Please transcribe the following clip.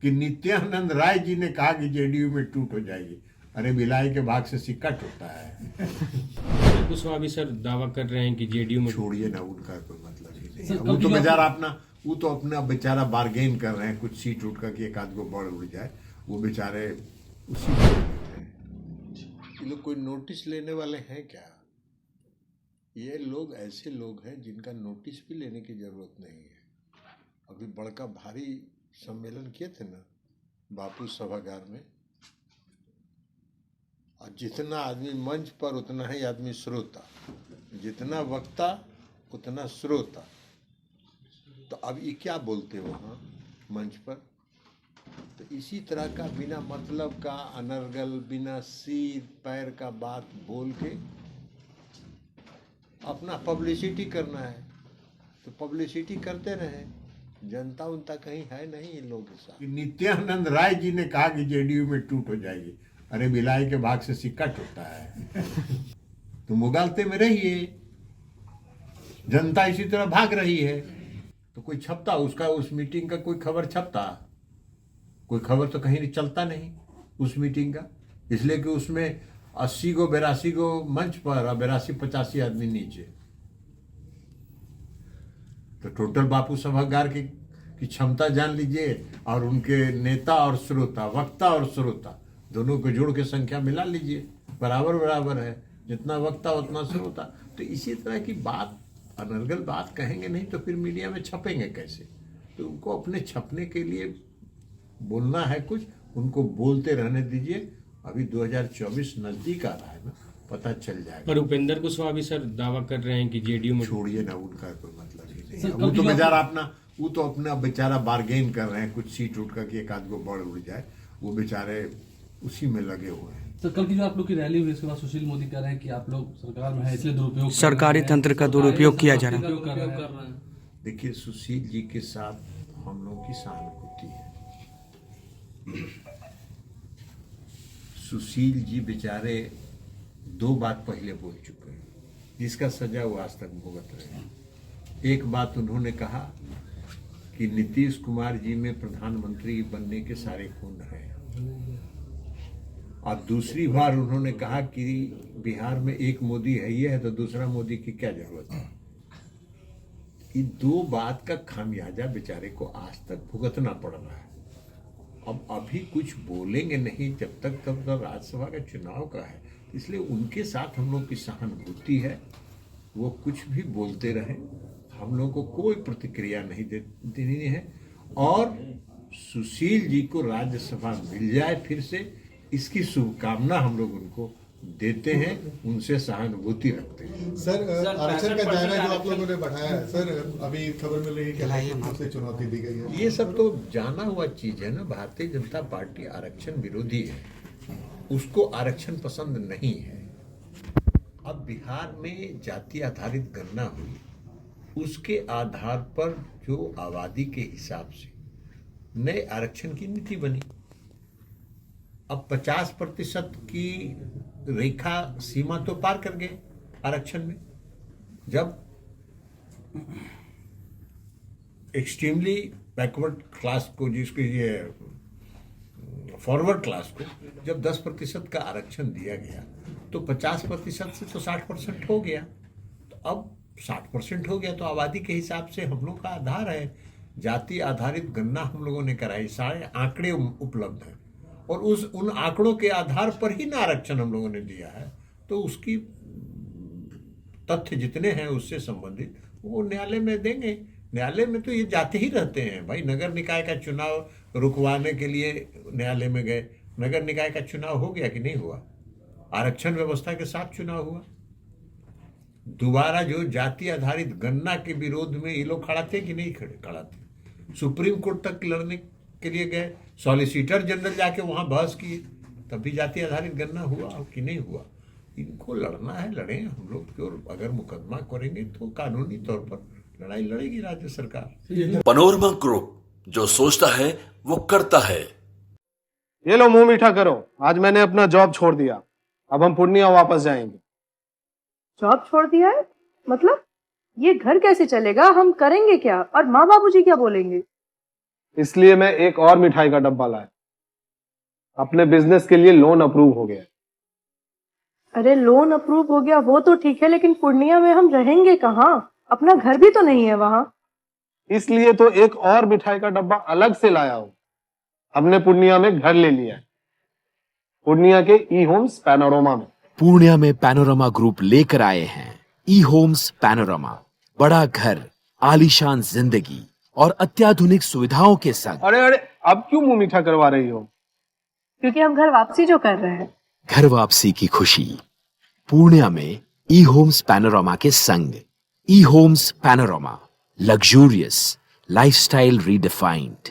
कि नित्यानंद राय जी ने कहा कि जेडीयू में टूट हो जाएगी। अरे भिलाई के भाग से सिक्का टूटता है। कुशवाहा भी सर दावा कर रहे हैं कि जेडीयू में। छोड़िए ना, उनका कोई मतलब ही नहीं है। वो तो बेचारा अपना बेचारा बार्गेन कर रहे हैं, कुछ सीट उठ कर के एक आध को बढ़ उड़ जाए, वो बेचारे उसी में हैं। ये लोग कोई नोटिस लेने वाले हैं क्या? ये लोग ऐसे लोग हैं जिनका नोटिस भी लेने की जरूरत नहीं है। अभी बड़का भारी सम्मेलन किए थे ना बापू सभागार में, और जितना आदमी मंच पर उतना ही आदमी श्रोता, जितना वक्ता उतना श्रोता। तो अब ये क्या बोलते हो वहाँ मंच पर? तो इसी तरह का बिना मतलब का अनर्गल, बिना सिर पैर का बात बोल के अपना पब्लिसिटी करना है, तो पब्लिसिटी करते रहे। जनता उनता कहीं है नहीं इन लोगों के साथ। नित्यानंद राय जी ने कहा कि जेडीयू में टूट हो जाएगी। अरे भिलाई के भाग से सिक्का टूटता है। तुम उगालते में रहिए, जनता इसी तरह भाग रही है। तो कोई छपता उसका, उस मीटिंग का कोई खबर छपता? कोई खबर तो कहीं चलता नहीं उस मीटिंग का, इसलिए कि उसमें 80 गो 82 गो मंच पर और 82-85 आदमी नीचे। तो टोटल बापू सभागार की क्षमता जान लीजिए, और उनके नेता और श्रोता, वक्ता और श्रोता दोनों को जोड़ के संख्या मिला लीजिए, बराबर बराबर है। जितना वक्ता उतना श्रोता। तो इसी तरह की बात, अनर्गल बात कहेंगे नहीं तो फिर मीडिया में छपेंगे कैसे? तो उनको अपने छपने के लिए बोलना है कुछ, उनको बोलते रहने दीजिए। अभी 2024 नजदीक आ रहा है ना, पता चल जाएगा। पर उपेंद्र कुशवाहा भी सर दावा कर रहे हैं कि जेडीयू में। छोड़िए ना, उनका कोई मतलब ही नहीं है। वो तो अपना बेचारा बार्गेन कर रहे हैं, कुछ सीट उठ कर के एक आध को बढ़ उड़ जाए, वो बेचारे उसी में लगे हुए हैं। सर कल की जो आप लोग की रैली हुई उसके बाद सुशील मोदी कह रहे हैं कि आप लोग सरकार में है इसलिए दुरुपयोग, सरकारी तंत्र का दुरुपयोग किया जा रहा है। देखिए, सुशील जी के साथ हम लोगों की सहानुभूति है। सुशील जी बेचारे 2 बात पहले बोल चुके हैं जिसका सजा वो आज तक भुगत रहे हैं। एक बात उन्होंने कहा कि नीतीश कुमार जी में प्रधानमंत्री बनने के सारे गुण हैं, और दूसरी बार उन्होंने कहा कि बिहार में एक मोदी है ही है, तो दूसरा मोदी की क्या जरूरत है। इन 2 बात का खामियाजा बेचारे को आज तक भुगतना पड़ रहा है। अब अभी कुछ बोलेंगे नहीं जब तक, तब तक राज्यसभा का चुनाव का है, इसलिए उनके साथ हम लोग की सहानुभूति है। वो कुछ भी बोलते रहे, हम लोग को कोई प्रतिक्रिया नहीं देनी है। और सुशील जी को राज्यसभा मिल जाए फिर से, इसकी शुभकामना हम लोग उनको देते हैं, उनसे सहानुभूति रखते हैं। सर आरक्षण का दायरा जो आप लोगों ने बढ़ाया है सर, अभी खबर मिल रही है कि हाईकोर्ट से चुनौती दी गई है। ये सब तो जाना हुआ चीज है ना। भारतीय जनता पार्टी आरक्षण विरोधी है, उसको आरक्षण पसंद नहीं है। अब बिहार में जाति आधारित गणना हुई, उसके आधार पर जो आबादी के हिसाब से नए आरक्षण की नीति बनी। अब 50% की रेखा सीमा तो पार कर गए आरक्षण में। जब एक्सट्रीमली बैकवर्ड क्लास को, जिसको ये फॉरवर्ड क्लास को जब 10% का आरक्षण दिया गया, तो 50% से तो 60% हो गया। तो अब 60% हो गया, तो आबादी के हिसाब से हम लोग का आधार है। जाति आधारित गणना हम लोगों ने कराई, सारे आंकड़े उपलब्ध हैं, और उन आंकड़ों के आधार पर ही ना आरक्षण हम लोगों ने दिया है। तो उसकी तथ्य जितने हैं उससे संबंधित वो न्यायालय में देंगे। न्यायालय में तो ये जाते ही रहते हैं भाई। नगर निकाय का चुनाव रुकवाने के लिए न्यायालय में गए, नगर निकाय का चुनाव हो गया कि नहीं हुआ? आरक्षण व्यवस्था के साथ चुनाव हुआ। दोबारा जो जाति आधारित गणना के विरोध में ये लोग खड़ा थे कि नहीं खड़ा थे? सुप्रीम कोर्ट तक लड़ने के लिए गए, सॉलिसिटर जनरल जाके वहां बहस की, तब भी जाति आधारित गणना हुआ कि नहीं हुआ? इनको लड़ना है, लड़े हम लोग। और अगर मुकदमा करेंगे तो कानूनी तौर पर लड़ाई लड़ेगी राज्य सरकार। पनोरमा ग्रुप, जो सोचता है वो करता है। ये लो मुंह मीठा करो, आज मैंने अपना जॉब छोड़ दिया, अब हम पूर्णिया वापस जाएंगे। जॉब छोड़ दिया है? मतलब ये घर कैसे चलेगा? हम करेंगे क्या? और माँ बाबूजी क्या बोलेंगे? इसलिए मैं एक और मिठाई का डब्बा लाया। अपने बिजनेस के लिए लोन अप्रूव हो गया। अरे लोन अप्रूव हो गया वो तो ठीक है, लेकिन पूर्णिया में हम रहेंगे कहाँ? अपना घर भी तो नहीं है वहाँ। इसलिए तो एक और मिठाई का डब्बा अलग से लाया हूं। हमने पूर्णिया में घर ले लिया है, पूर्णिया के ई होम्स पैनोरमा में। पूर्णिया में पैनोरमा ग्रुप लेकर आए हैं ई होम्स पैनोरमा। बड़ा घर, आलीशान जिंदगी और अत्याधुनिक सुविधाओं के संग। अरे अरे, अब क्यों मुंह मीठा करवा रही हो? क्योंकि हम घर वापसी जो कर रहे हैं। घर वापसी की खुशी पूर्णिया में ई होम्स पैनोरमा के संग। E Homes Panorama, luxurious lifestyle redefined.